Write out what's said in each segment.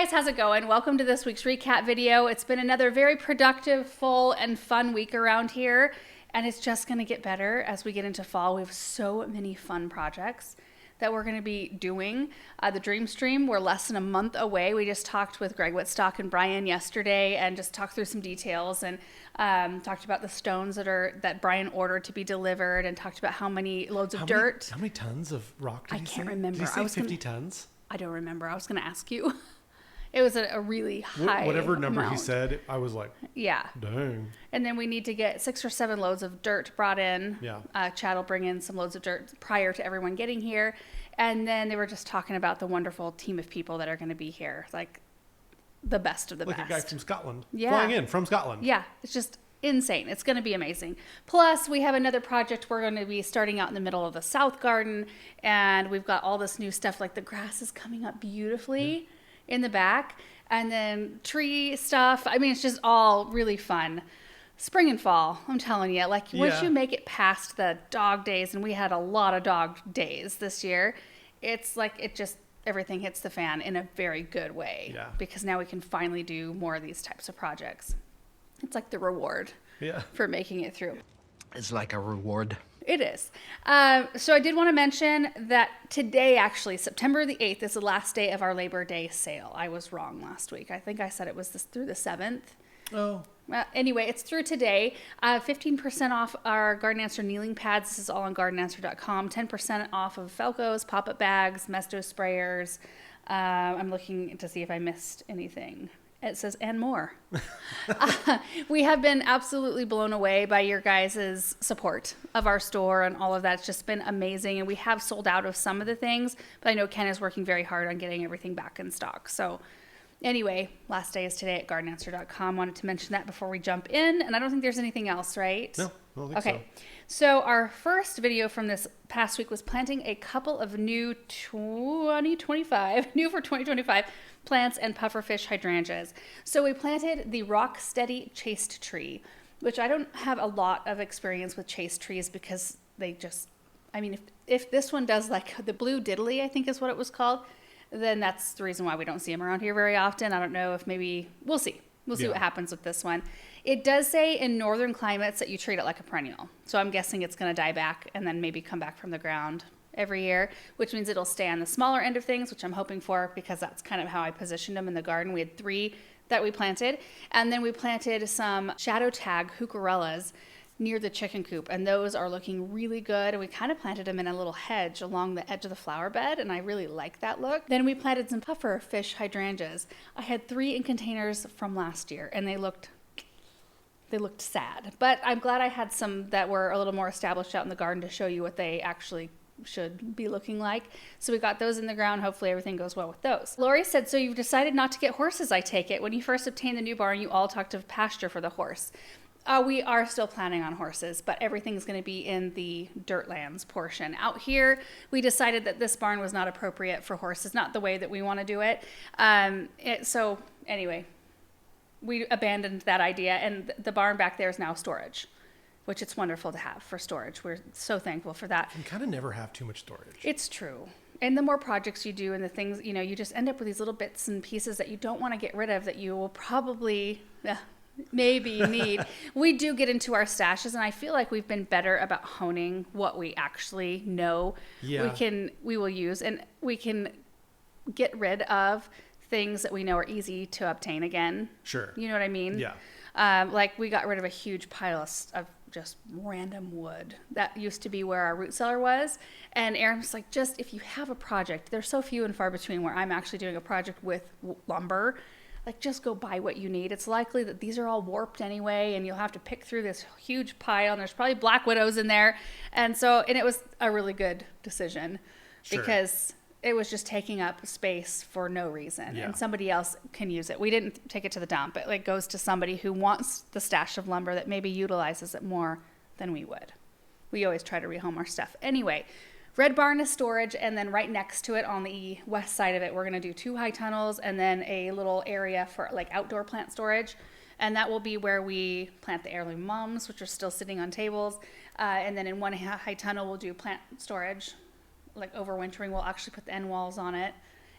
guys, how's it going? Welcome to this week's recap video. It's been another very productive, full, and fun week around here, and it's just going to get better as we get into fall. We have so many fun projects that we're going to be doing. The Dream Stream, we're less than a month away. We just talked with Greg Whitstock and Brian yesterday and just talked through some details and talked about the stones that Brian ordered to be delivered and talked about how many loads of dirt. How many tons of rock did I he say? can't remember. Did he say 50 tons? I don't remember. I was going to ask you. It was a really high Whatever number amount. he said, I was like, yeah. Dang. And then we need to get 6 or 7 loads of dirt brought in. Yeah. Chad will bring in some loads of dirt prior to everyone getting here. And then they were just talking about the wonderful team of people that are going to be here. Like the best of the best. Like a guy from Scotland. Yeah. Flying in from Scotland. Yeah. It's just insane. It's going to be amazing. Plus, we have another project. We're going to be starting out in the middle of the South Garden. And we've got all this new stuff. Like the grass is coming up beautifully in the back. And then tree stuff. I mean, it's just all really fun. Spring and fall, I'm telling you. Like, once you make it past the dog days, and we had a lot of dog days this year, it's like everything hits the fan in a very good way. Yeah. Because now we can finally do more of these types of projects. It's like the reward for making it through. It's like a reward. It is. So I did want to mention that today, actually, September the 8th, is the last day of our Labor Day sale. I was wrong last week. I think I said it was through the 7th. Oh. Anyway, it's through today. 15% off our Garden Answer kneeling pads. This is all on gardenanswer.com. 10% off of Felco's, pop-up bags, Mesto sprayers. I'm looking to see if I missed anything. It says, and more. We have been absolutely blown away by your guys' support of our store and all of that. It's just been amazing. And we have sold out of some of the things, but I know Ken is working very hard on getting everything back in stock. So anyway, last day is today at gardenanswer.com. Wanted to mention that before we jump in. And I don't think there's anything else, right? No, I don't think okay. So our first video from this past week was planting a couple of new new for 2025 plants and pufferfish hydrangeas. So we planted the Rock Steady Chaste tree, which I don't have a lot of experience with chaste trees because they just, I mean, if this one does like the blue diddly, I think is what it was called, then that's the reason why we don't see them around here very often. I don't know if maybe, we'll see. We'll see what happens with this one. It does say in northern climates that you treat it like a perennial. So I'm guessing it's going to die back and then maybe come back from the ground every year, which means it'll stay on the smaller end of things, which I'm hoping for because that's kind of how I positioned them in the garden. We had 3 that we planted, and then we planted some shadow tag heucherellas near the chicken coop, and those are looking really good. And we kind of planted them in a little hedge along the edge of the flower bed, and I really like that look. Then we planted some puffer fish hydrangeas. I had 3 in containers from last year, and they looked sad, but I'm glad I had some that were a little more established out in the garden to show you what they actually should be looking like. So we got those in the ground. Hopefully everything goes well with those. Lori said, so you've decided not to get horses, I take it. When you first obtained the new barn, you all talked of pasture for the horse. We are still planning on horses, but everything's going to be in the Dirtlands portion. Out here, we decided that this barn was not appropriate for horses, not the way that we want to do it. So anyway, we abandoned that idea, and the barn back there is now storage, which it's wonderful to have for storage. We're so thankful for that. You kind of never have too much storage. It's true. And the more projects you do and the things, you just end up with these little bits and pieces that you don't want to get rid of that you will probably maybe need. We do get into our stashes, and I feel like we've been better about honing what we actually know we will use, and we can get rid of things that we know are easy to obtain again. Sure. You know what I mean? Yeah. Like we got rid of a huge pile of just random wood that used to be where our root cellar was. And Aaron's like, just if you have a project, they're so few and far between where I'm actually doing a project with lumber, like just go buy what you need. It's likely that these are all warped anyway, and you'll have to pick through this huge pile, and there's probably black widows in there. And it was a really good decision because it was just taking up space for no reason, and somebody else can use it. We didn't take it to the dump. It like goes to somebody who wants the stash of lumber that maybe utilizes it more than we would. We always try to rehome our stuff. Anyway, Red Barn is storage, and then right next to it on the west side of it, we're going to do 2 high tunnels and then a little area for like outdoor plant storage. And that will be where we plant the heirloom mums, which are still sitting on tables. And then in one high tunnel, we'll do plant storage. Like overwintering, we'll actually put the end walls on it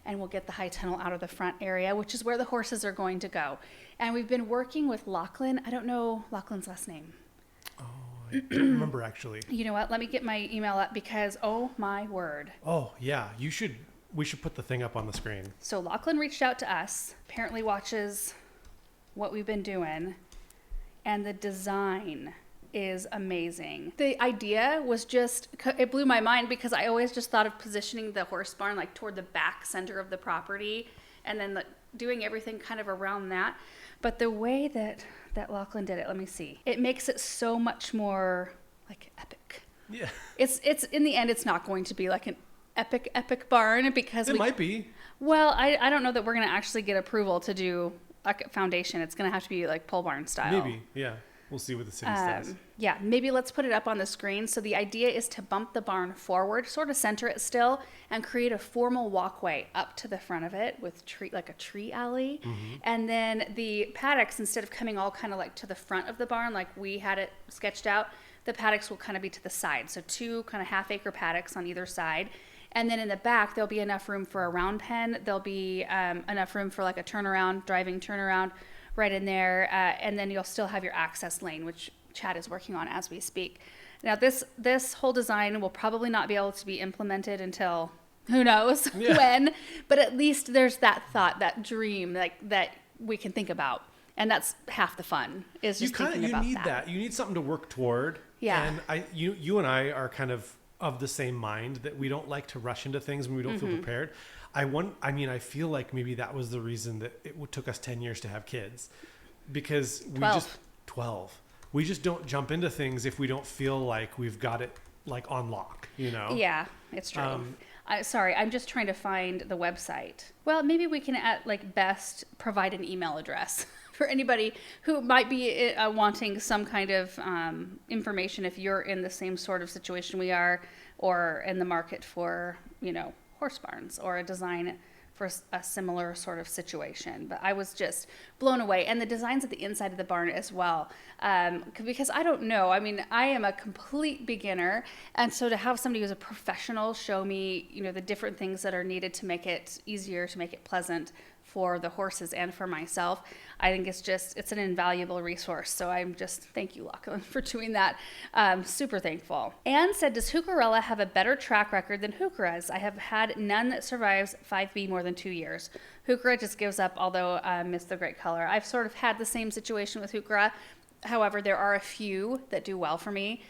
and we'll get the high tunnel out of the front area, which is where the horses are going to go. And we've been working with Lachlan. I don't know Lachlan's last name. Oh, I don't remember actually. You know what? Let me get my email up because, oh my word. Oh, yeah. We should put the thing up on the screen. So Lachlan reached out to us, apparently watches what we've been doing, and the design is amazing. The idea was just, it blew my mind because I always just thought of positioning the horse barn like toward the back center of the property and then doing everything kind of around that. But the way that Lachlan did it, let me see. It makes it so much more like epic. Yeah. It's in the end, it's not going to be like an epic barn because It might be. Well, I don't know that we're going to actually get approval to do a foundation. It's going to have to be like pole barn style. Maybe, yeah. We'll see what the city says. Yeah, maybe let's put it up on the screen. So the idea is to bump the barn forward, sort of center it still, and create a formal walkway up to the front of it with like a tree alley. Mm-hmm. And then the paddocks, instead of coming all kind of like to the front of the barn, like we had it sketched out, the paddocks will kind of be to the side. So 2 kind of half-acre paddocks on either side. And then in the back, there'll be enough room for a round pen. There'll be enough room for like a driving turnaround right in there. And then you'll still have your access lane, which Chad is working on as we speak. Now, this whole design will probably not be able to be implemented until who knows when. But at least there's that thought, that dream that we can think about. And that's half the fun, is just thinking about that. You need that. You need something to work toward. Yeah. And you and I are kind of the same mind that we don't like to rush into things when we don't feel prepared. I feel like maybe that was the reason that it took us 10 years to have kids, because 12. We just don't jump into things if we don't feel like we've got it like on lock, you know? Yeah, it's true. Sorry, I'm just trying to find the website. Well, maybe we can at like best provide an email address for anybody who might be wanting some kind of information if you're in the same sort of situation we are, or in the market for, horse barns or a design for a similar sort of situation. But I was just blown away. And the designs at the inside of the barn as well. Because I don't know. I mean, I am a complete beginner. And so to have somebody who's a professional show me, the different things that are needed to make it easier, to make it pleasant for the horses and for myself, I think it's an invaluable resource. So thank you, Lachlan, for doing that. Super thankful. Anne said, does Hookerella have a better track record than Hookera's? I have had none that survives 5B more than 2 years. Hookera just gives up, although I miss the great color. I've sort of had the same situation with Hookera. However, there are a few that do well for me,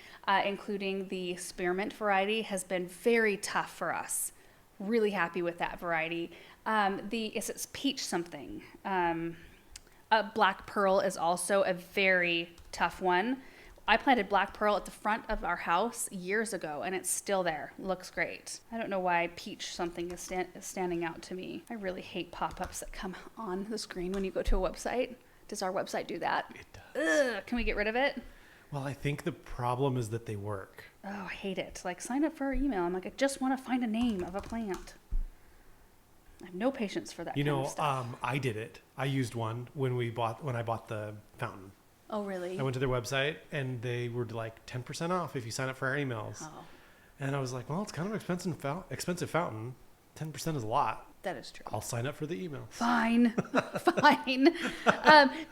including the spearmint variety has been very tough for us. Really happy with that variety. It's peach something. Black pearl is also a very tough one. I planted black pearl at the front of our house years ago, and it's still there. Looks great. I don't know why peach something is standing out to me. I really hate pop-ups that come on the screen when you go to a website. Does our website do that? It does. Ugh, can we get rid of it? Well, I think the problem is that they work. Oh, I hate it. Like, sign up for our email. I'm like, I just want to find a name of a plant. I have no patience for that kind of stuff. I did it. I used one when I bought the fountain. Oh, really? I went to their website and they were like 10% off if you sign up for our emails. Oh. And I was like, well, it's kind of expensive fountain. 10% is a lot. That is true. I'll sign up for the emails. Fine. Fine.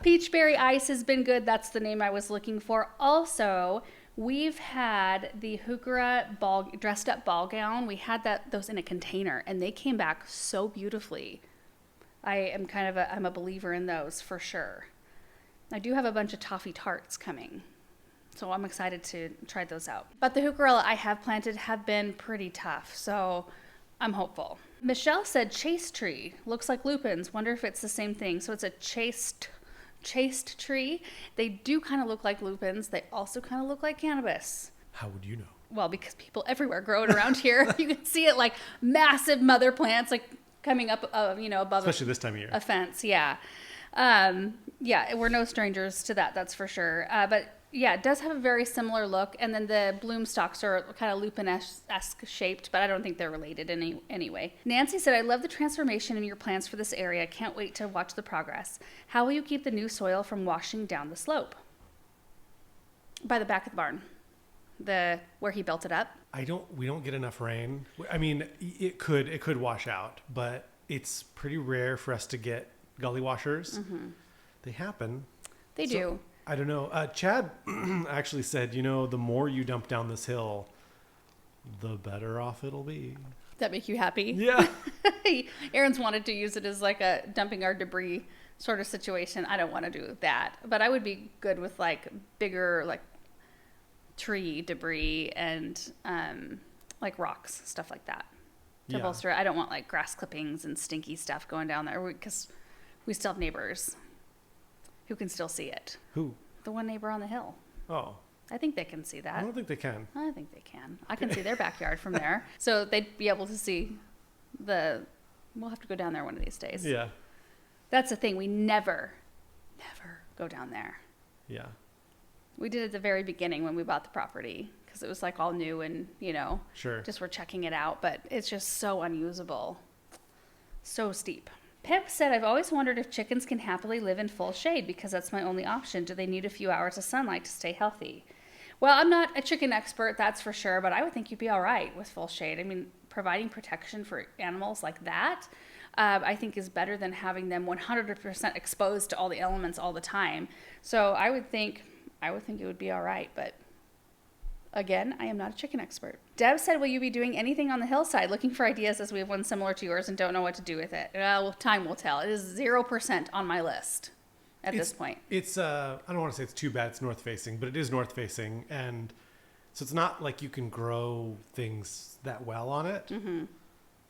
Peachberry Ice has been good. That's the name I was looking for. Also, we've had the Hukara dressed up ball gown. We had those in a container, and they came back so beautifully. I'm a believer in those for sure. I do have a bunch of toffee tarts coming, so I'm excited to try those out. But the Hookerella I have planted have been pretty tough, so I'm hopeful. Michelle said chaste tree. Looks like lupins. Wonder if it's the same thing. So it's a chaste tree. They do kind of look like lupins. They also kind of look like cannabis. How would you know? Well, because people everywhere grow it around here. You can see it like massive mother plants, like coming up, above. Especially this time of year. A fence. Yeah. Yeah, we're no strangers to that. That's for sure. But yeah, it does have a very similar look. And then the bloom stalks are kind of lupin-esque shaped, but I don't think they're related anyway. Nancy said, I love the transformation in your plans for this area. Can't wait to watch the progress. How will you keep the new soil from washing down the slope? By the back of the barn. Where he built it up. We don't get enough rain. I mean, it could wash out, but it's pretty rare for us to get gully washers. They happen. They do. I don't know. Chad actually said, the more you dump down this hill, the better off it'll be. That make you happy? Yeah. Aaron's wanted to use it as like a dumping our debris sort of situation. I don't want to do that, but I would be good with like bigger like tree debris and like rocks, stuff like that to bolster it. I don't want like grass clippings and stinky stuff going down there because we still have neighbors who can still see it. Who? The one neighbor on the hill. Oh. I think they can see that. I don't think they can. I think they can. I can see their backyard from there. So they'd be able to see we'll have to go down there one of these days. Yeah. That's the thing. We never go down there. Yeah. We did at the very beginning when we bought the property because it was like all new and, Sure. just we're checking it out. But it's just so unusable. So steep. Pip said, I've always wondered if chickens can happily live in full shade because that's my only option. Do they need a few hours of sunlight to stay healthy? Well, I'm not a chicken expert, that's for sure, but I would think you'd be all right with full shade. I mean, providing protection for animals like that, I think is better than having them 100% exposed to all the elements all the time. So I would think it would be all right, but again, I am not a chicken expert. Deb said, will you be doing anything on the hillside? Looking for ideas as we have one similar to yours and don't know what to do with it. Well, time will tell. It is 0% on my list at this point. It's, I don't want to say it's too bad it's north facing, but it is north facing. And so it's not like you can grow things that well on it. Mm-hmm.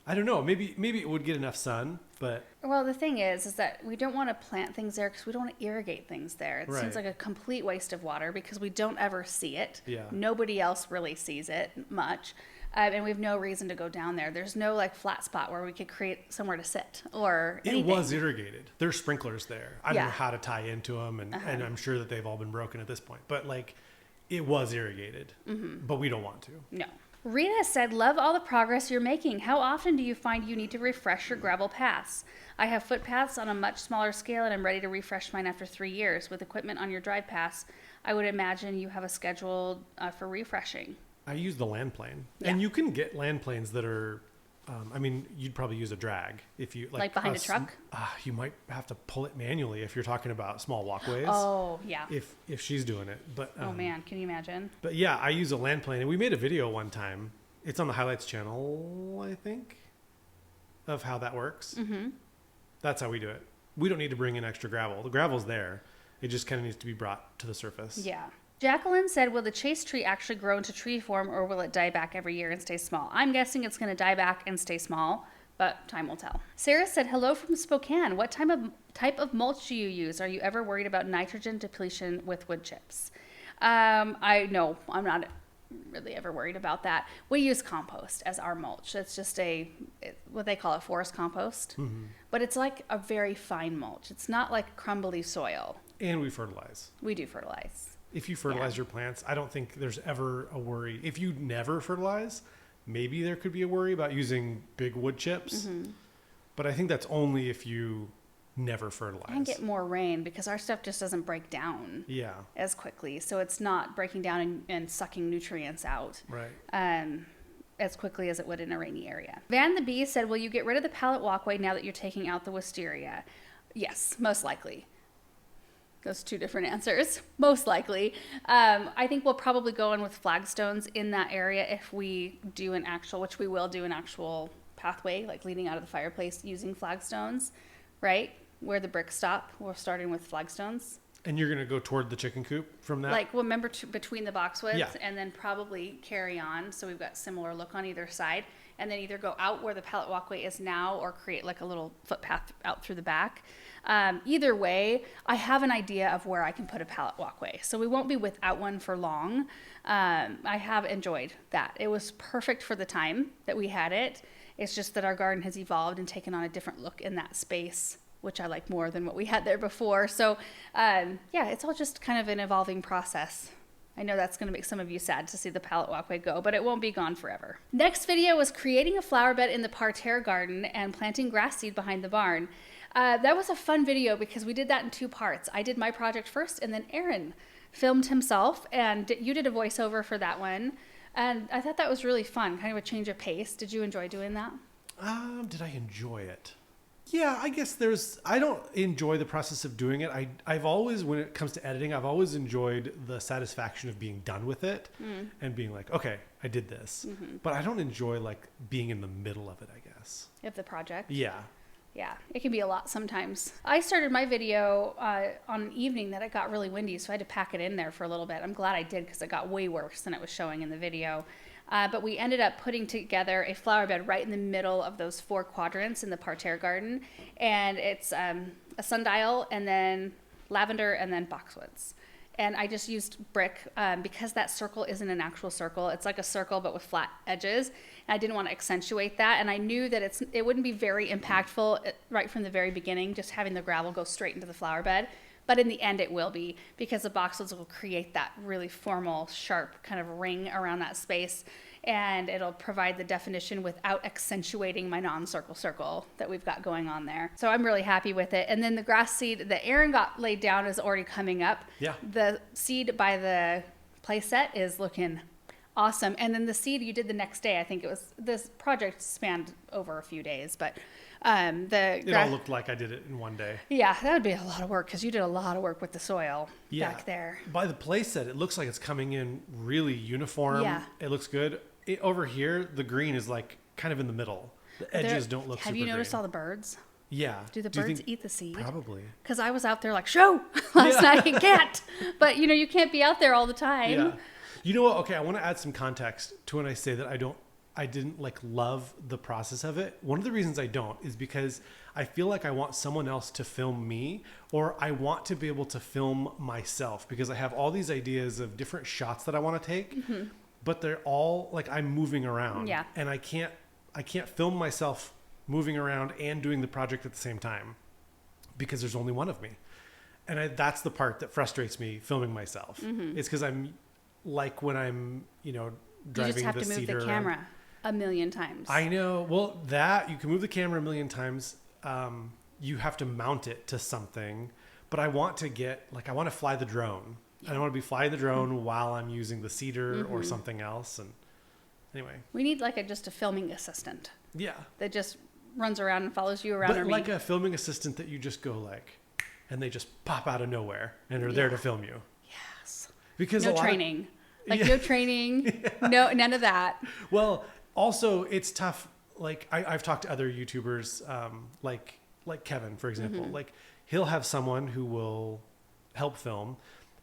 I don't know. Maybe it would get enough sun, but... Well, the thing is that we don't want to plant things there because we don't want to irrigate things there. It seems like a complete waste of water because we don't ever see it. Yeah. Nobody else really sees it much. And we have no reason to go down there. There's no like flat spot where we could create somewhere to sit or anything. It was irrigated. There's sprinklers there. I don't know how to tie into them, and I'm sure that they've all been broken at this point. But like, it was irrigated, but we don't want to. No. Rita said, love all the progress you're making. How often do you find you need to refresh your gravel paths? I have footpaths on a much smaller scale and I'm ready to refresh mine after 3 years. With equipment on your drive paths, I would imagine you have a schedule for refreshing. I use the land plane. Yeah. And you can get land planes that are, you'd probably use a drag if you like behind a truck. You might have to pull it manually if you're talking about small walkways. Oh yeah. If she's doing it, but oh man, can you imagine? But yeah, I use a land plane, and we made a video one time. It's on the highlights channel, I think, of how that works. Mm-hmm. That's how we do it. We don't need to bring in extra gravel. The gravel's there. It just kind of needs to be brought to the surface. Yeah. Jacqueline said, will the chase tree actually grow into tree form or will it die back every year and stay small? I'm guessing it's going to die back and stay small, but time will tell. Sarah said, hello from Spokane. What type of mulch do you use? Are you ever worried about nitrogen depletion with wood chips? I'm not really ever worried about that. We use compost as our mulch. It's just what they call it, forest compost. Mm-hmm. But it's like a very fine mulch. It's not like crumbly soil. And we fertilize. We do fertilize. If you fertilize your plants, I don't think there's ever a worry. If you never fertilize, maybe there could be a worry about using big wood chips. Mm-hmm. But I think that's only if you never fertilize. And get more rain because our stuff just doesn't break down as quickly. So it's not breaking down and sucking nutrients out as quickly as it would in a rainy area. Van the Bee said, will you get rid of the pallet walkway now that you're taking out the wisteria? Yes, most likely. Those two different answers. Most likely. I think we'll probably go in with flagstones in that area if we do which we will do an actual pathway, like leading out of the fireplace using flagstones, right? Where the bricks stop, we're starting with flagstones. And you're going to go toward the chicken coop from that? Like, remember between the boxwoods and then probably carry on. So we've got similar look on either side. And then either go out where the pallet walkway is now or create like a little footpath out through the back. Either way, I have an idea of where I can put a pallet walkway. So we won't be without one for long. I have enjoyed that. It was perfect for the time that we had it. It's just that our garden has evolved and taken on a different look in that space, which I like more than what we had there before. So it's all just kind of an evolving process. I know that's going to make some of you sad to see the pallet walkway go, but it won't be gone forever. Next video was creating a flower bed in the parterre garden and planting grass seed behind the barn. That was a fun video because we did that in 2 parts. I did my project first and then Aaron filmed himself and you did a voiceover for that one. And I thought that was really fun, kind of a change of pace. Did you enjoy doing that? Did I enjoy it? Yeah, I guess I don't enjoy the process of doing it. I've always, when it comes to editing, I've always enjoyed the satisfaction of being done with it and being like, okay, I did this. But I don't enjoy like being in the middle of it, I guess. Of the project. Yeah. Yeah, it can be a lot sometimes. I started my video on an evening that it got really windy, so I had to pack it in there for a little bit. I'm glad I did because it got way worse than it was showing in the video. But we ended up putting together a flower bed right in the middle of those 4 quadrants in the parterre garden. And it's a sundial and then lavender and then boxwoods. And I just used brick because that circle isn't an actual circle. It's like a circle but with flat edges. And I didn't want to accentuate that. And I knew that it wouldn't be very impactful right from the very beginning, just having the gravel go straight into the flower bed. But in the end, it will be, because the boxwoods will create that really formal, sharp kind of ring around that space. And it'll provide the definition without accentuating my non-circle circle that we've got going on there. So I'm really happy with it. And then the grass seed that Aaron got laid down is already coming up. Yeah. The seed by the play set is looking awesome. And then the seed you did the next day, I think this project spanned over a few days, but it all looked like I did it in one day. Yeah, that would be a lot of work because you did a lot of work with the soil back there. By the play set, it looks like it's coming in really uniform. Yeah. It looks good. Over here, the green is like kind of in the middle. The edges don't look super Have you noticed green. all the birds? Yeah. Do the birds eat the seed? Probably. Because I was out there like, show! Last night I can't. But, you can't be out there all the time. Yeah. You know what? Okay, I want to add some context to when I say that I didn't like love the process of it. One of the reasons I don't is because I feel like I want someone else to film me, or I want to be able to film myself, because I have all these ideas of different shots that I want to take, but they're all like, I'm moving around. Yeah. And I can't film myself moving around and doing the project at the same time because there's only one of me. And that's the part that frustrates me filming myself. It's because I'm like, when I'm, driving the You just have to move cedar the camera a million times. I know. Well, that you can move the camera a million times. You have to mount it to something, but I want to fly the drone. I don't want to be flying the drone while I'm using the cedar or something else. And anyway, we need just a filming assistant. Yeah. That just runs around and follows you around. But like a filming assistant that you just go and they just pop out of nowhere and are there to film you. Yes. Because no training. No training. No, none of that. Well, also it's tough. Like I've talked to other YouTubers, like Kevin, for example. Like he'll have someone who will help film,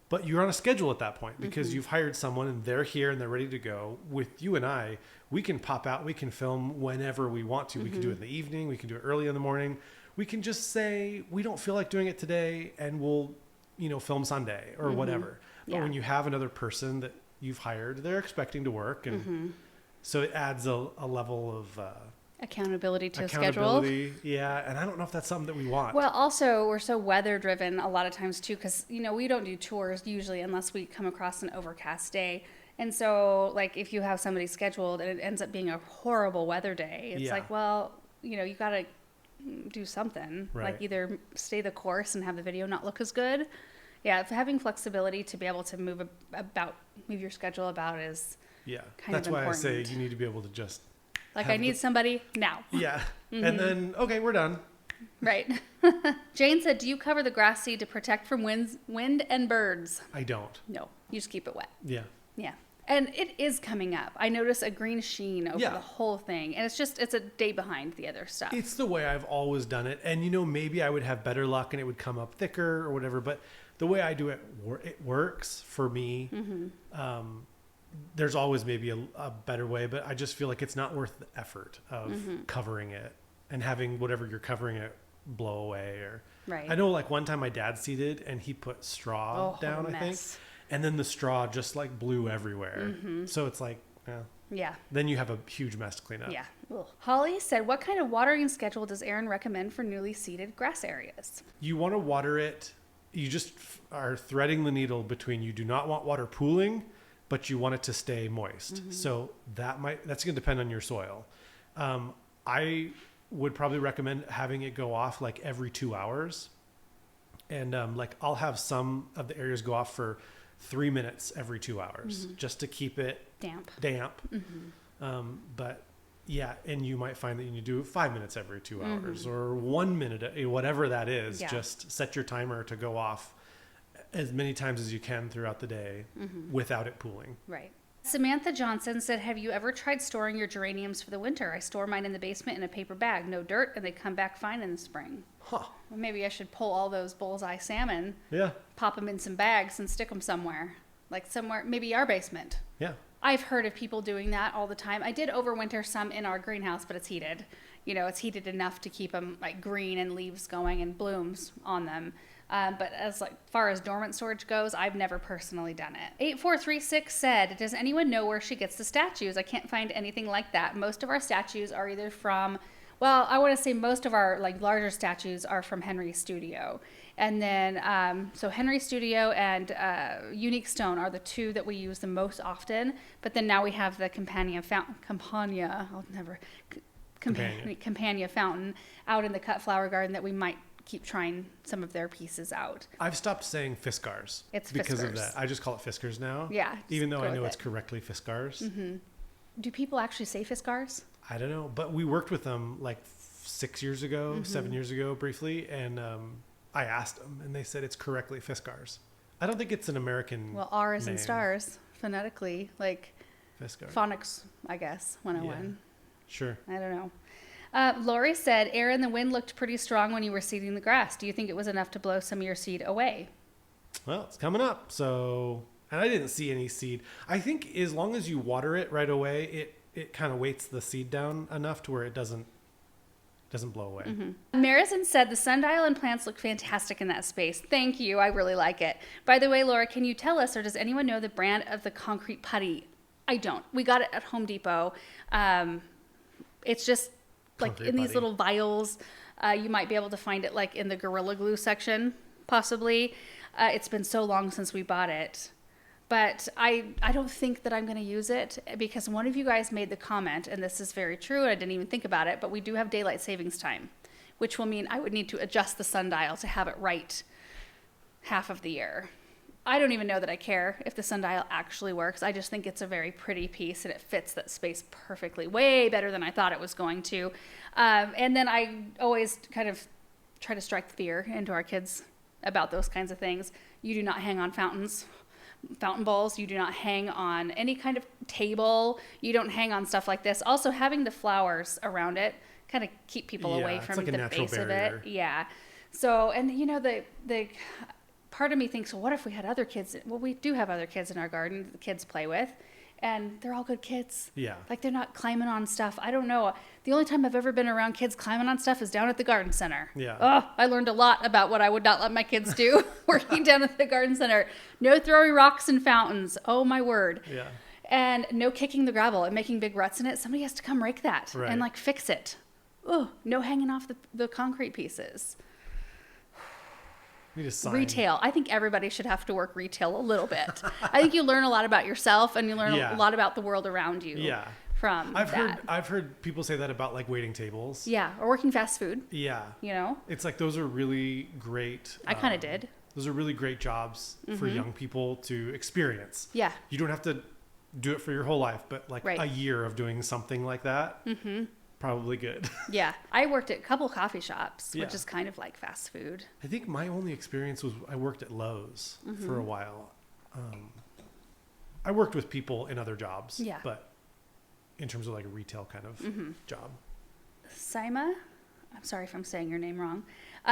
but you're on a schedule at that point because you've hired someone and they're here and they're ready to go. With you and I, we can pop out, we can film whenever we want to. We can do it in the evening, we can do it early in the morning. We can just say we don't feel like doing it today and we'll, film Sunday or whatever. But when you have another person that you've hired, they're expecting to work, and so it adds a level of accountability to a schedule. Yeah, and I don't know if that's something that we want. Well, also we're so weather driven a lot of times too, because we don't do tours usually unless we come across an overcast day. And so like if you have somebody scheduled and it ends up being a horrible weather day, it's like, well, you got to do something. Right. Like either stay the course and have the video not look as good. Yeah, having flexibility to be able to move your schedule about is kind that's of important. That's why I say you need to be able to just I need somebody now. Yeah. And then, okay, we're done. Right. Jane said, do you cover the grass seed to protect from wind and birds? I don't. No, you just keep it wet. Yeah. Yeah. And it is coming up. I notice a green sheen over the whole thing. And it's a day behind the other stuff. It's the way I've always done it. And, maybe I would have better luck and it would come up thicker or whatever. But the way I do it, it works for me. There's always maybe a better way, but I just feel like it's not worth the effort of covering it and having whatever you're covering it blow away. Or right. I know like one time my dad seeded and he put straw down, I think. And then the straw just like blew everywhere. So it's like, yeah. Then you have a huge mess to clean up. Yeah. Ugh. Holly said, what kind of watering schedule does Aaron recommend for newly seeded grass areas? You want to water it. You just are threading the needle between you do not want water pooling, but you want it to stay moist. So that's going to depend on your soil. I would probably recommend having it go off like every 2 hours. And I'll have some of the areas go off for 3 minutes every 2 hours just to keep it damp. But Yeah, and you might find that you need to do 5 minutes every 2 hours or 1 minute, whatever that is. Yeah. Just set your timer to go off as many times as you can throughout the day without it pooling. Right. Samantha Johnson said, have you ever tried storing your geraniums for the winter? I store mine in the basement in a paper bag, no dirt, and they come back fine in the spring. Huh. Well, maybe I should pull all those bullseye salmon, Yeah. pop them in some bags and stick them somewhere. Like somewhere, maybe our basement. Yeah. I've heard of people doing that all the time. I did overwinter some in our greenhouse, but it's heated. You know, it's heated enough to keep them like green and leaves going and blooms on them. But as far as dormant storage goes, I've never personally done it. 8436 said, does anyone know where she gets the statues? I can't find anything like that. Most of our statues are either from, well, I want to say most of our like larger statues are from Henry's Studio. And then, so Henry Studio and Unique Stone are the two that we use the most often. But then now we have the Campania fountain out in the cut flower garden that we might keep trying some of their pieces out. I've stopped saying Fiskars. It's because of Fiskars. that. I just call it Fiskars now. Yeah. Even though go I know with it's it. correctly Fiskars. Do people actually say Fiskars? I don't know, but we worked with them like 6 years ago, 7 years ago, briefly, and I asked them, and they said it's correctly Fiskars. I don't think it's an American. Well, R is in name. stars, phonetically, like Fiskars. phonics, I guess, 101. Yeah. Sure. I don't know. Lori said, Aaron, the wind looked pretty strong when you were seeding the grass. Do you think it was enough to blow some of your seed away? Well, it's coming up, so, and I didn't see any seed. I think as long as you water it right away, it kind of weights the seed down enough to where it doesn't blow away. Marison said, the sundial and plants look fantastic in that space. Thank you. I really like it. By the way, Laura, can you tell us, or does anyone know the brand of the concrete putty? I don't. We got it at Home Depot. It's just like Concrete in these putty. little vials. You might be able to find it like in the Gorilla Glue section, possibly. It's been so long since we bought it. But I don't think that I'm going to use it because one of you guys made the comment, and this is very true, and I didn't even think about it, but we do have daylight savings time, which will mean I would need to adjust the sundial to have it right half of the year. I don't even know that I care if the sundial actually works. I just think it's a very pretty piece, and it fits that space perfectly, way better than I thought it was going to. And then I always kind of try to strike fear into our kids about those kinds of things. You do not hang on fountain bowls. You do not hang on any kind of table. You don't hang on stuff like this. Also, having the flowers around it kind of keep people away it's from like a the natural base barrier. of it. Yeah. So, and you know, the part of me thinks, well, what if we had other kids? Well, we do have other kids in our garden that the kids play with, and they're all good kids. Yeah. Like, they're not climbing on stuff. I don't know. The only time I've ever been around kids climbing on stuff is down at the garden center. Yeah. Oh, I learned a lot about what I would not let my kids do working down at the garden center. No throwing rocks in fountains. Oh, my word. Yeah. And no kicking the gravel and making big ruts in it. Somebody has to come rake that Right. and, like, fix it. Oh, no hanging off the concrete pieces. You just sign. Retail. I think everybody should have to work retail a little bit. I think you learn a lot about yourself, and you learn Yeah. a lot about the world around you. Yeah. From I've that. heard people say that about like waiting tables. Yeah, or working fast food. Yeah. You know, It's like those are really great. I kind of did. Those are really great jobs for young people to experience. Yeah. You don't have to do it for your whole life, but like Right. a year of doing something like that, probably good. Yeah, I worked at a couple coffee shops, which Yeah. is kind of like fast food. I think my only experience was I worked at Lowe's for a while. I worked with people in other jobs, Yeah. but in terms of like a retail kind of job. Sima, I'm sorry if I'm saying your name wrong.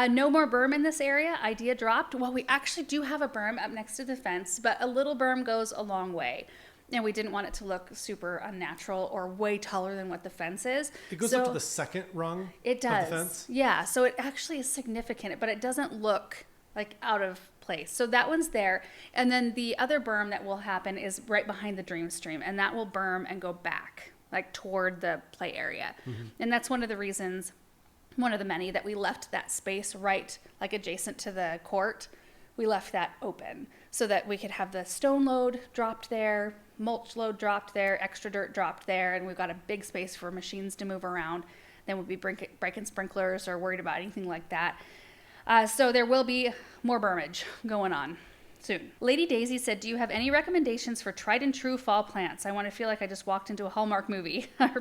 No more berm in this area. Idea dropped. Well, we actually do have a berm up next to the fence, but a little berm goes a long way. And we didn't want it to look super unnatural or way taller than what the fence is. It goes up to the second rung It does. of the fence. Yeah, so it actually is significant, but it doesn't look like out of place. So that one's there. And then the other berm that will happen is right behind the Dream Stream, and that will berm and go back, like toward the play area. And that's one of the reasons, one of the many, that we left that space right, like adjacent to the court. We left that open so that we could have the stone load dropped there, mulch load dropped there, extra dirt dropped there, and we've got a big space for machines to move around. Then we'd be breaking sprinklers or worried about anything like that. So there will be more bermage going on soon. Lady Daisy said, do you have any recommendations for tried and true fall plants? I want to feel like I just walked into a Hallmark movie. Or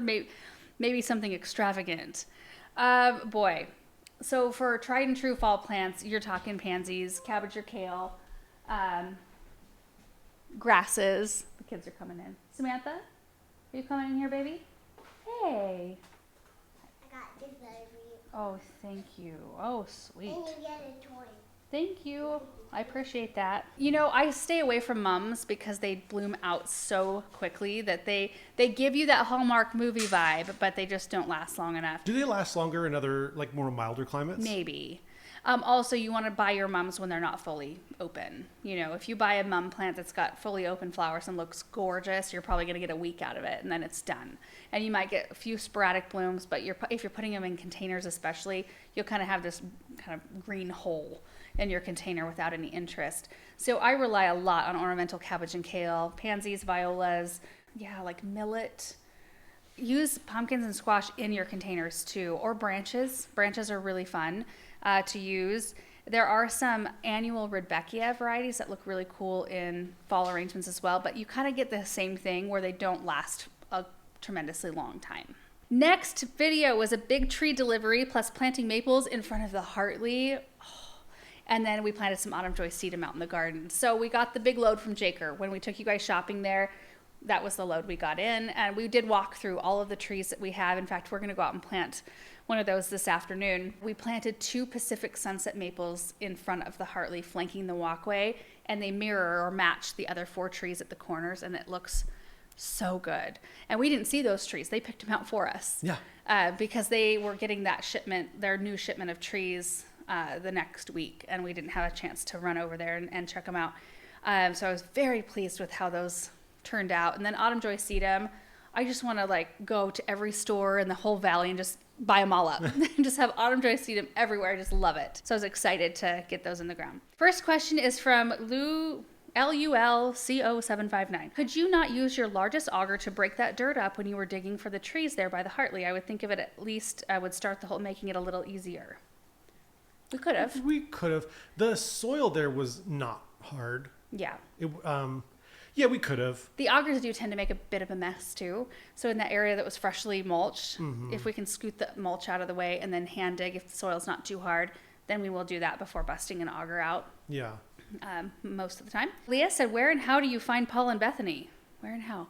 maybe something extravagant. Boy. So for tried and true fall plants, you're talking pansies, cabbage or kale, grasses. The kids are coming in. Samantha, are you coming in here, baby? Hey. I got this letter for you. Oh, thank you. Oh, sweet. And you get a toy. Thank you. I appreciate that. You know, I stay away from mums because they bloom out so quickly that they give you that Hallmark movie vibe, but they just don't last long enough. Do they last longer in other, like, more milder climates? Maybe. Also, you want to buy your mums when they're not fully open. You know, if you buy a mum plant that's got fully open flowers and looks gorgeous, you're probably going to get a week out of it, and then it's done. And you might get a few sporadic blooms, but if you're putting them in containers especially, you'll kind of have this kind of green hole in your container without any interest. So I rely a lot on ornamental cabbage and kale, pansies, violas, like millet. Use pumpkins and squash in your containers too, or branches. Branches are really fun to use. There are some annual Rudbeckia varieties that look really cool in fall arrangements as well, but you kind of get the same thing where they don't last a tremendously long time. Next video was a big tree delivery plus planting maples in front of the Hartley. And then we planted some autumn joy sedum out in the garden. So we got the big load from Jaker. When we took you guys shopping there, that was the load we got in. And we did walk through all of the trees that we have. In fact, we're going to go out and plant one of those this afternoon. We planted 2 Pacific Sunset maples in front of the Hartley, flanking the walkway, and they mirror or match the other 4 trees at the corners, and it looks so good. And we didn't see those trees. They picked them out for us. Yeah. Because they were getting that shipment, their new shipment of trees the next week, and we didn't have a chance to run over there and check them out. So I was very pleased with how those turned out. And then autumn joy sedum, I just want to like go to every store in the whole valley and just buy them all up. Just have autumn joy sedum everywhere. I just love it. So I was excited to get those in the ground. First question is from LULCO759. Could you not use your largest auger to break that dirt up when you were digging for the trees there by the Hartley? I would think of it at least would start the whole, making it a little easier. We could have. We could have. The soil there was not hard. Yeah. Yeah, we could have. The augers do tend to make a bit of a mess too. So in that area that was freshly mulched, if we can scoot the mulch out of the way and then hand dig if the soil's not too hard, then we will do that before busting an auger out. Yeah. Most of the time. Leah said, where and how do you find Paul and Bethany? Where and how?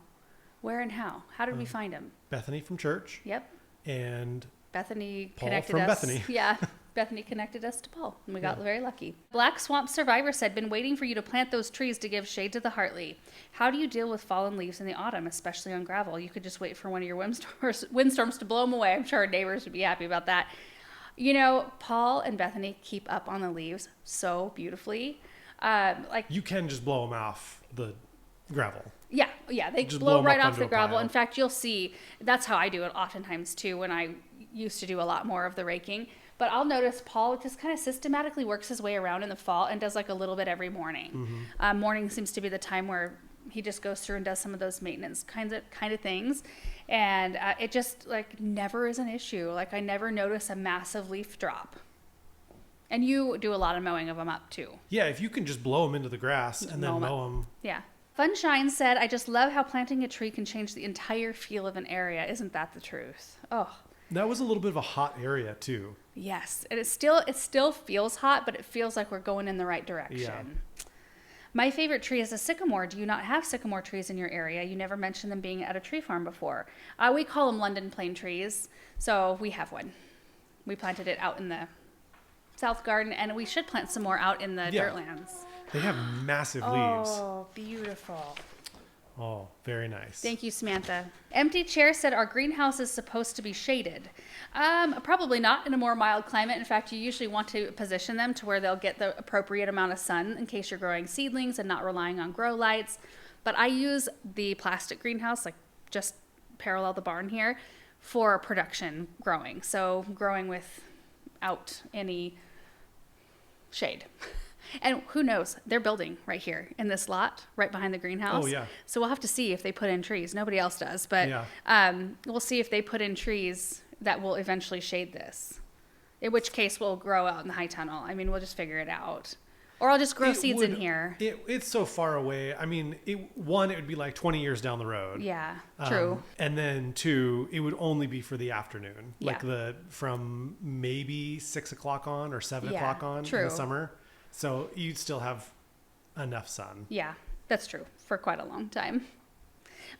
Where and how? How did we find them? Bethany from church. Yep. And Bethany Paul connected from us. Bethany. Yeah. Bethany connected us to Paul, and we got very lucky. Black Swamp Survivor said, been waiting for you to plant those trees to give shade to the Hartley. How do you deal with fallen leaves in the autumn, especially on gravel? You could just wait for one of your windstorms to blow them away. I'm sure our neighbors would be happy about that. You know, Paul and Bethany keep up on the leaves so beautifully. You can just blow them off the gravel. Yeah, they Just blow them right up off the onto a gravel. pile. In fact, you'll see, that's how I do it oftentimes too when I used to do a lot more of the raking. But I'll notice Paul just kind of systematically works his way around in the fall and does like a little bit every morning. Morning seems to be the time where he just goes through and does some of those maintenance kind of things. And it just like never is an issue. Like I never notice a massive leaf drop. And you do a lot of mowing of them up too. Yeah, if you can just blow them into the grass and then mow them. Yeah. Funshine said, I just love how planting a tree can change the entire feel of an area. Isn't that the truth? Oh. That was a little bit of a hot area too. Yes, and it still feels hot, but it feels like we're going in the right direction. Yeah. My favorite tree is a sycamore. Do you not have sycamore trees in your area? You never mentioned them being at a tree farm before. We call them London plane trees, so we have one. We planted it out in the south garden, and we should plant some more out in the dirtlands. They have massive leaves. Oh, beautiful. Oh, very nice. Thank you, Samantha. Empty Chair said, our greenhouse is supposed to be shaded. Probably not in a more mild climate. In fact, you usually want to position them to where they'll get the appropriate amount of sun in case you're growing seedlings and not relying on grow lights. But I use the plastic greenhouse, like just parallel the barn here, for production growing. So growing without any shade. And who knows, they're building right here in this lot, right behind the greenhouse. Oh, yeah. So we'll have to see if they put in trees. Nobody else does, but we'll see if they put in trees that will eventually shade this. In which case, we'll grow out in the high tunnel. I mean, we'll just figure it out. Or I'll just grow It seeds would- in here. It's so far away. I mean, it would be like 20 years down the road. Yeah, true. And then 2, it would only be for the afternoon, like Yeah. from maybe 6 o'clock on or 7 Yeah, o'clock on in true. the summer. So you'd still have enough sun. Yeah, that's true for quite a long time.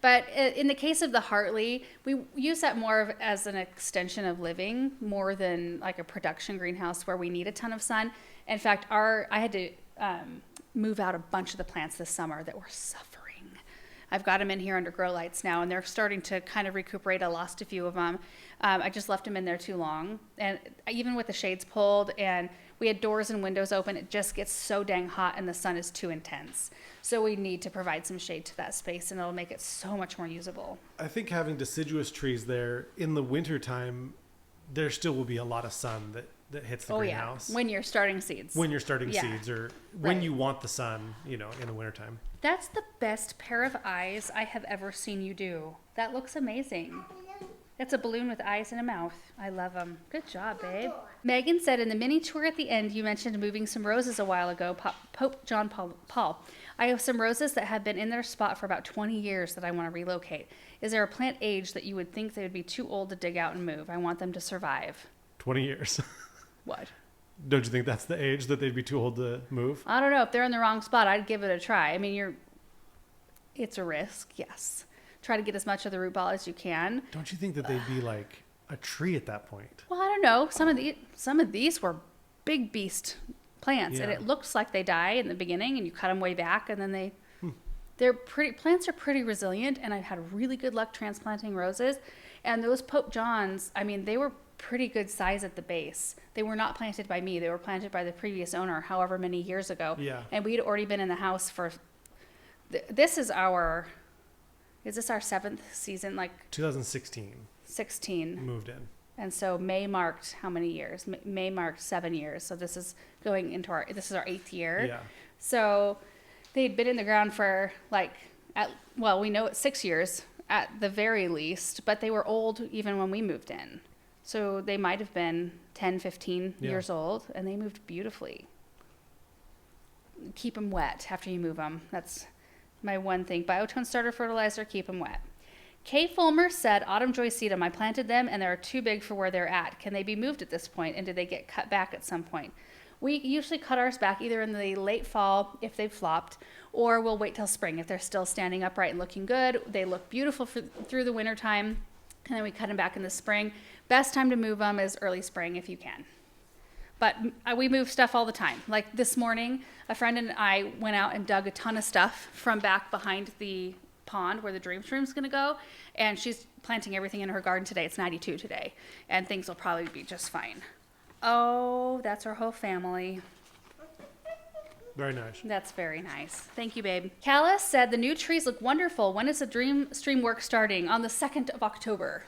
But in the case of the Hartley, we use that more as an extension of living more than like a production greenhouse where we need a ton of sun. In fact, I had to move out a bunch of the plants this summer that were suffering. I've got them in here under grow lights now, and they're starting to kind of recuperate. I lost a few of them. I just left them in there too long. And even with the shades pulled and we had doors and windows open, it just gets so dang hot and the sun is too intense. So we need to provide some shade to that space, and it'll make it so much more usable. I think having deciduous trees there in the wintertime, there still will be a lot of sun that hits the greenhouse. When you're starting seeds. When you're starting Yeah. seeds or when Right. you want the sun, in the wintertime. That's the best pair of eyes I have ever seen you do. That looks amazing. It's a balloon with eyes and a mouth. I love them. Good job, babe. Megan said in the mini tour at the end, you mentioned moving some roses a while ago, Pope John Paul. I have some roses that have been in their spot for about 20 years that I want to relocate. Is there a plant age that you would think they would be too old to dig out and move? I want them to survive. 20 years. What? Don't you think that's the age that they'd be too old to move? I don't know. If they're in the wrong spot, I'd give it a try. I mean, it's a risk, yes. Try to get as much of the root ball as you can. Don't you think that they'd be like a tree at that point? Well, I don't know. Some of these were big beast plants, and Yeah. it looks like they die in the beginning, and you cut them way back, and then they're pretty. Plants are pretty resilient, and I've had really good luck transplanting roses. And those Pope Johns, I mean, they were pretty good size at the base. They were not planted by me. They were planted by the previous owner, however many years ago. Yeah. And we'd already been in the house for. Is this our 7th season? Like 2016 16. moved in. And so May marked how many years? May marked 7 years. So this is going into this is our 8th year. Yeah. So they'd been in the ground for we know it's 6 years at the very least, but they were old even when we moved in. So they might have been 10, 15 Yeah. years old, and they moved beautifully. Keep them wet after you move them. That's my one thing. Biotone starter fertilizer, keep them wet. Kay Fulmer said, Autumn Joy Sedum, I planted them and they're too big for where they're at. Can they be moved at this point, and do they get cut back at some point? We usually cut ours back either in the late fall if they've flopped, or we'll wait till spring if they're still standing upright and looking good. They look beautiful through the winter time, and then we cut them back in the spring. Best time to move them is early spring if you can. But we move stuff all the time. Like this morning, a friend and I went out and dug a ton of stuff from back behind the pond where the dream stream's going to go. And she's planting everything in her garden today. It's 92 today. And things will probably be just fine. Oh, that's our whole family. Very nice. That's very nice. Thank you, babe. Callis said, the new trees look wonderful. When is the dream stream work starting? On the 2nd of October.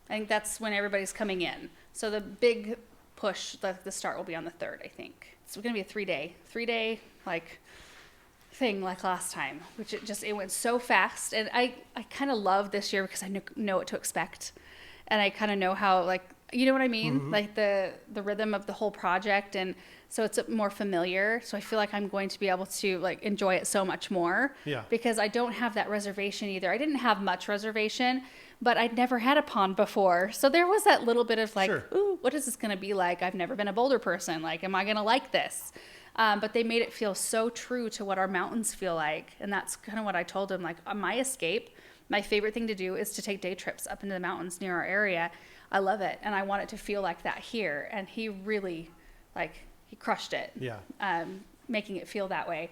I think that's when everybody's coming in. So the big push, the start will be on the 3rd, I think. It's going to be a 3-day thing like last time, which it went so fast. And I kind of love this year because I know what to expect. And I kind of know how, you know what I mean? Mm-hmm. Like the rhythm of the whole project. And so it's more familiar. So I feel like I'm going to be able to enjoy it so much more. Yeah. Because I don't have that reservation either. I didn't have much reservation, but I'd never had a pond before. So there was that little bit of Sure. Ooh, what is this going to be like? I've never been a boulder person. Am I going to like this? But they made it feel so true to what our mountains feel like. And that's kind of what I told him. My escape, my favorite thing to do is to take day trips up into the mountains near our area. I love it. And I want it to feel like that here. And he really, he crushed it. Yeah. Making it feel that way.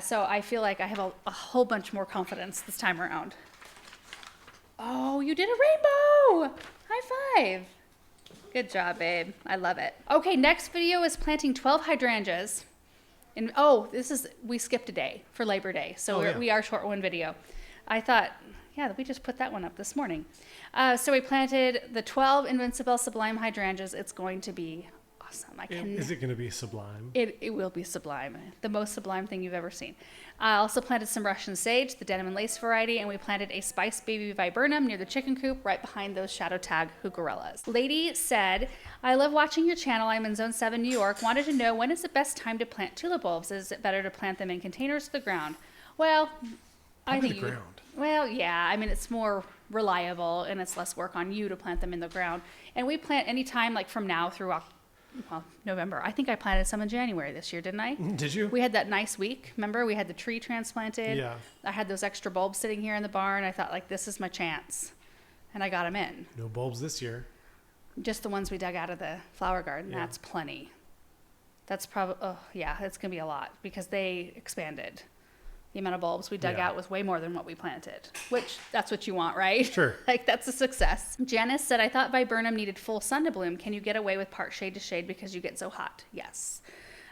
So I feel like I have a whole bunch more confidence this time around. Oh, you did a rainbow! High five! Good job, babe. I love it. Okay, next video is planting 12 hydrangeas. And we skipped a day for Labor Day, so we are short one video. I thought, we just put that one up this morning. So we planted the 12 Invincible Sublime hydrangeas. It's going to be awesome. Is it going to be sublime? It will be sublime. The most sublime thing you've ever seen. I also planted some Russian sage, the denim and lace variety, and we planted a spice baby viburnum near the chicken coop right behind those shadow tag heucherellas. Lady said, I love watching your channel. I'm in Zone 7, New York. Wanted to know, when is the best time to plant tulip bulbs? Is it better to plant them in containers to the ground? Well, I think the ground. Well, yeah. I mean, it's more reliable and it's less work on you to plant them in the ground. And we plant anytime, like from now through November. I think I planted some in January this year, didn't I? Did you? We had that nice week. Remember, we had the tree transplanted. Yeah. I had those extra bulbs sitting here in the barn. I thought, like, this is my chance. And I got them in. No bulbs this year. Just the ones we dug out of the flower garden. Yeah. That's plenty. That's probably, it's going to be a lot because they expanded. The amount of bulbs we dug Yeah. out was way more than what we planted, which that's what you want, right? Sure. Like, that's a success. Janice said, I thought viburnum needed full sun to bloom. Can you get away with part shade to shade because you get so hot? Yes.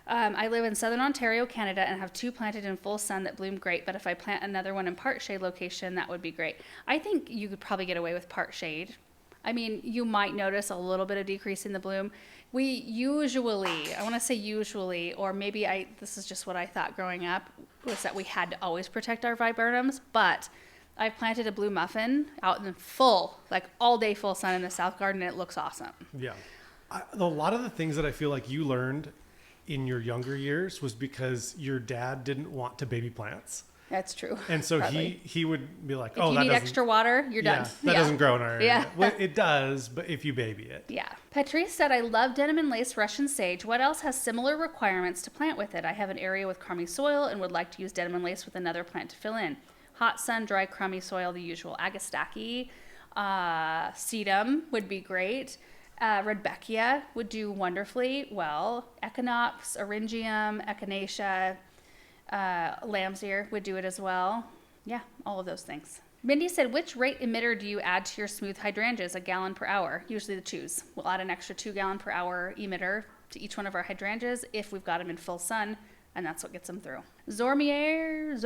I live in Southern Ontario, Canada, and have 2 planted in full sun that bloom great, but if I plant another one in part shade location, that would be great. I think you could probably get away with part shade. I mean, you might notice a little bit of decrease in the bloom. We usually, I want to say usually, or maybe this is just what I thought growing up, was that we had to always protect our viburnums, but I've planted a blue muffin out in the full, like all day full sun in the south garden, and it looks awesome. Yeah. A lot of the things that I feel like you learned in your younger years was because your dad didn't want to baby plants. That's true. And so Probably. he would be like, If you need extra water, you're done. That doesn't grow in our area. Yeah. Well, it does, but if you baby it. Yeah. Patrice said, I love denim and lace Russian sage. What else has similar requirements to plant with it? I have an area with crummy soil and would like to use denim and lace with another plant to fill in. Hot sun, dry, crummy soil, the usual. Agastaki, sedum would be great. Rudbeckia would do wonderfully well. Echinops, Eryngium, Echinacea, lamb's ear would do it as well. Yeah, all of those things. Mindy said, which rate emitter do you add to your smooth hydrangeas? A gallon per hour. Usually the 2s. We'll add an extra 2 gallon per hour emitter to each one of our hydrangeas if we've got them in full sun, and that's what gets them through. Zormier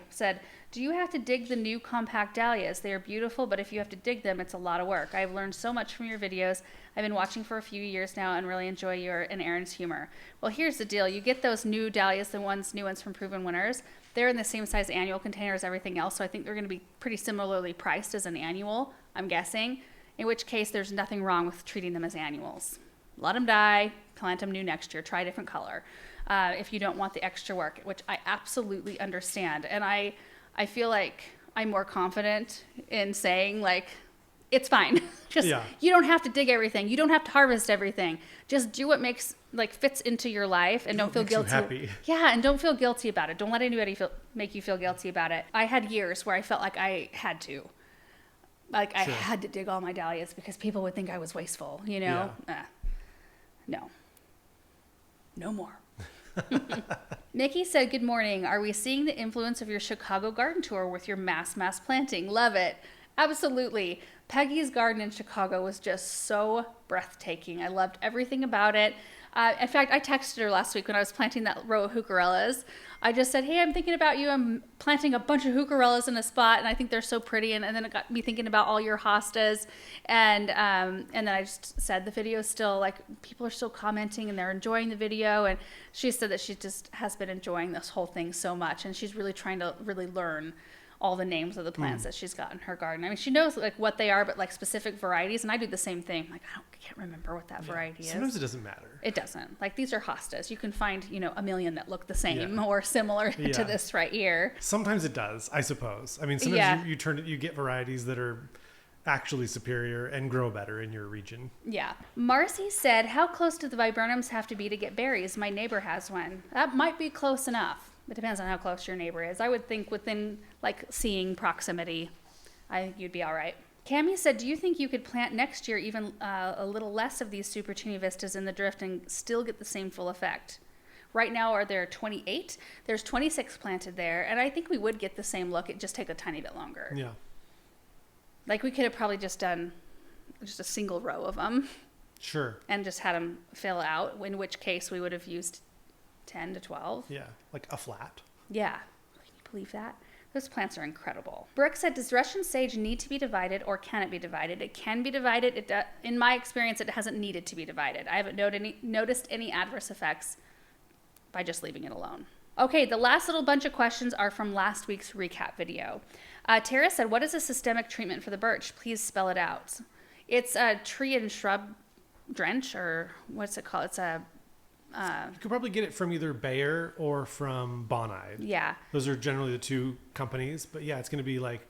said, do you have to dig the new compact dahlias? They are beautiful, but if you have to dig them, it's a lot of work. I've learned so much from your videos. I've been watching for a few years now and really enjoy your and Erin's humor. Well, here's the deal. You get those new dahlias, the new ones from Proven Winners. They're in the same size annual container as everything else, so I think they're going to be pretty similarly priced as an annual, I'm guessing, in which case there's nothing wrong with treating them as annuals. Let them die, plant them new next year, try a different color. If you don't want the extra work, which I absolutely understand. And I feel like I'm more confident in saying, like, it's fine. You don't have to dig everything. You don't have to harvest everything. Just do what fits into your life and don't feel guilty. Happy. Yeah, and don't feel guilty about it. Don't let anybody make you feel guilty about it. I had years where I felt like I had to. Like, I had to dig all my dahlias because people would think I was wasteful, you know? Yeah. No. No more. Nikki said, good morning. Are we seeing the influence of your Chicago garden tour with your mass planting? Love it. Absolutely. Peggy's garden in Chicago was just so breathtaking. I loved everything about it. In fact, I texted her last week when I was planting that row of heucherellas. I just said, hey, I'm thinking about you. I'm planting a bunch of heucherellas in a spot, and I think they're so pretty. And then it got me thinking about all your hostas. And then I just said the video is still, like, people are still commenting, and they're enjoying the video. And she said that she just has been enjoying this whole thing so much. And she's really trying to really learn all the names of the plants that she's got in her garden. I mean, she knows, like, what they are, but, like, specific varieties. And I do the same thing. Like, I can't remember what that variety is. Sometimes it doesn't matter. It doesn't. Like, these are hostas. You can find, a million that look the same or similar to this right here. Sometimes it does, I suppose. I mean, sometimes you get varieties that are actually superior and grow better in your region. Yeah. Marcy said, how close do the viburnums have to be to get berries? My neighbor has one. That might be close enough. It depends on how close your neighbor is. I would think within, like, seeing proximity, I think you'd be all right. Cammie said, do you think you could plant next year even a little less of these Super Tuny Vistas in the drift and still get the same full effect? Right now, are there 28? There's 26 planted there, and I think we would get the same look. It'd just take a tiny bit longer. Yeah. Like, we could have probably just done just a single row of them. Sure. And just had them fill out, in which case we would have used 10 to 12. Yeah, like a flat. Yeah. Can you believe that? Those plants are incredible. Brooke said, does Russian sage need to be divided or can it be divided? It can be divided. In my experience, it hasn't needed to be divided. I haven't noticed any adverse effects by just leaving it alone. Okay, the last little bunch of questions are from last week's recap video. Tara said, what is a systemic treatment for the birch? Please spell it out. It's a tree and shrub drench, or what's it called? It's a... you could probably get it from either Bayer or from Bonide. Yeah. Those are generally the two companies. But yeah, it's going to be like...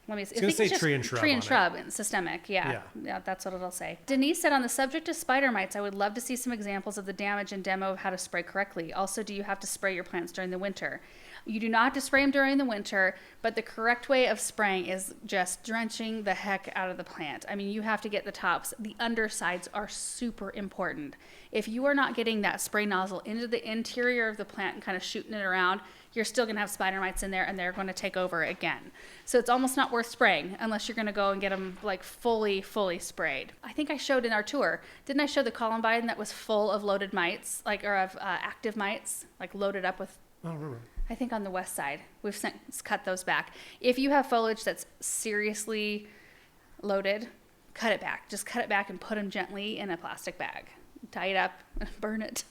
Let me see. It's going to say tree and shrub. Tree and shrub and systemic. Yeah. Yeah, that's what it'll say. Denise said, on the subject of spider mites, I would love to see some examples of the damage and demo of how to spray correctly. Also, do you have to spray your plants during the winter? You do not have to spray them during the winter, but the correct way of spraying is just drenching the heck out of the plant. I mean, you have to get the tops. The undersides are super important. If you are not getting that spray nozzle into the interior of the plant and kind of shooting it around, you're still going to have spider mites in there and they're going to take over again. So it's almost not worth spraying unless you're going to go and get them like fully sprayed. I think I showed in our tour, didn't I show the columbine that was full of loaded mites, like, or of active mites, like loaded up with... I don't remember. I think on the west side. We've since cut those back. If you have foliage that's seriously loaded, cut it back. Just cut it back and put them gently in a plastic bag. Tie it up, burn it,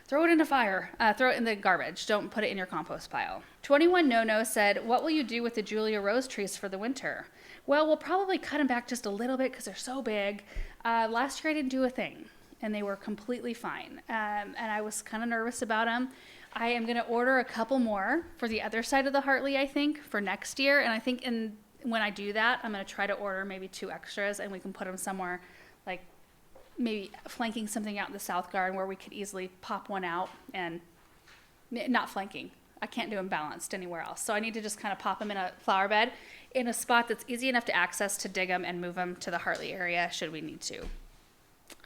throw it in a fire, throw it in the garbage. Don't put it in your compost pile. 21 No said, what will you do with the Julia rose trees for the winter? Well, we'll probably cut them back just a little bit because they're so big. Last year I didn't do a thing and they were completely fine. And I was kind of nervous about them. I am going to order a couple more for the other side of the Hartley, I think, for next year. And I think when I do that, I'm going to try to order maybe 2 extras and we can put them somewhere, like maybe flanking something out in the south garden where we could easily pop one out, and not flanking. I can't do them balanced anywhere else. So I need to just kind of pop them in a flower bed in a spot that's easy enough to access to dig them and move them to the Hartley area should we need to.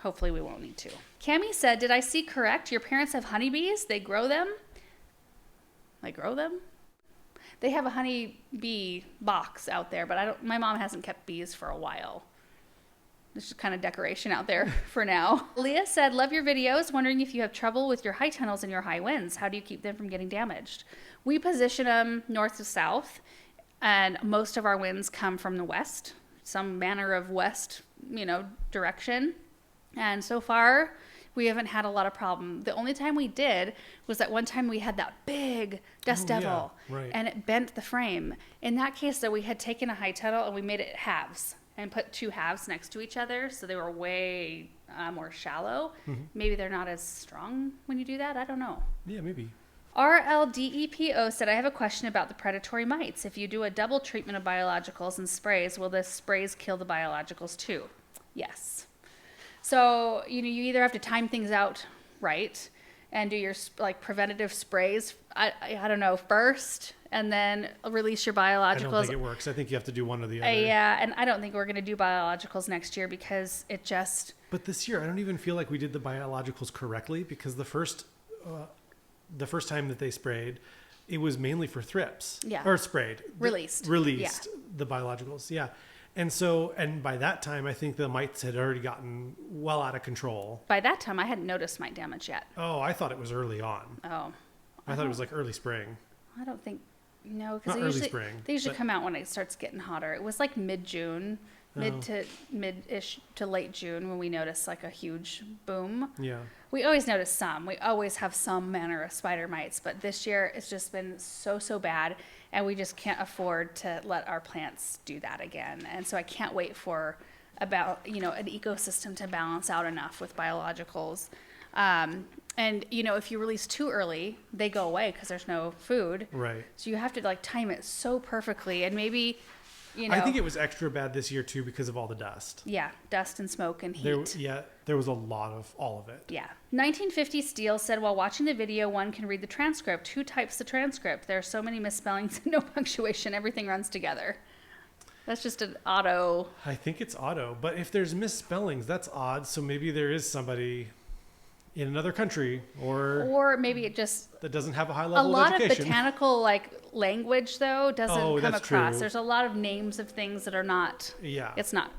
Hopefully we won't need to. Cami said, did I see correct? Your parents have honeybees? They grow them? They grow them? They have a honeybee box out there, but my mom hasn't kept bees for a while. There's just kind of decoration out there for now. Leah said, love your videos. Wondering if you have trouble with your high tunnels and your high winds. How do you keep them from getting damaged? We position them north to south, and most of our winds come from the west, some manner of west, direction. And so far, we haven't had a lot of problem. The only time we did was that one time we had that big dust devil, right. And it bent the frame. In that case, though, we had taken a high tunnel and we made it halves and put 2 halves next to each other, so they were way more shallow. Mm-hmm. Maybe they're not as strong when you do that. I don't know. Yeah, maybe. RLDEPO said, I have a question about the predatory mites. If you do a double treatment of biologicals and sprays, will the sprays kill the biologicals too? Yes. So, you either have to time things out right and do your preventative sprays, I don't know, first, and then release your biologicals. I don't think it works. I think you have to do one or the other. Yeah, and I don't think we're going to do biologicals next year because it just... But this year, I don't even feel like we did the biologicals correctly, because the first time that they sprayed, it was mainly for thrips. Yeah. Or sprayed. Released. Yeah. The biologicals, yeah. And by that time, I think the mites had already gotten well out of control. By that time, I hadn't noticed mite damage yet. Oh, I thought it was early on. Oh. I thought it was like early spring. I don't think, no, because they usually come out when it starts getting hotter. It was like mid-June, mid-ish to late June when we noticed like a huge boom. Yeah. We always notice some. We always have some manner of spider mites, but this year it's just been so bad, and we just can't afford to let our plants do that again. And so I can't wait for an ecosystem to balance out enough with biologicals. And if you release too early, they go away because there's no food. Right. So you have to time it so perfectly, and maybe, I think it was extra bad this year too because of all the dust. Yeah, dust and smoke and heat. There was a lot of all of it. Yeah. 1950 Steele said, while watching the video, one can read the transcript. Who types the transcript? There are so many misspellings and no punctuation. Everything runs together. That's just an auto. I think it's auto, but if there's misspellings, that's odd. So maybe there is somebody in another country, or maybe it just that doesn't have a high level of education. A lot of botanical language though doesn't come across. True. There's a lot of names of things that are not. Yeah. It's not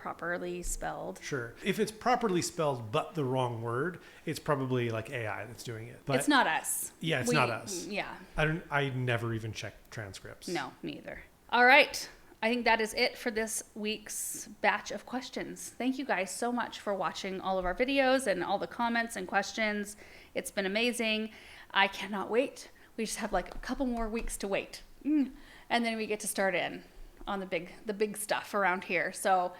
properly spelled. Sure. If it's properly spelled but the wrong word, it's probably like AI that's doing it. But It's not us. yeah, it's not us. Yeah. I never even check transcripts. No, me either. All right. I think that is it for this week's batch of questions. Thank you guys so much for watching all of our videos and all the comments and questions. It's been amazing. I cannot wait. We just have like a couple more weeks to wait. And then we get to start in on the big stuff around here. So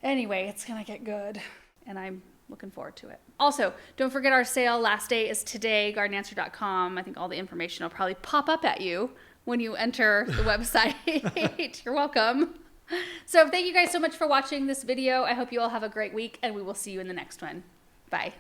anyway, it's going to get good. And I'm looking forward to it. Also, don't forget our sale. Last day is today, gardenanswer.com. I think all the information will probably pop up at you when you enter the website. You're welcome. So thank you guys so much for watching this video. I hope you all have a great week, and we will see you in the next one. Bye.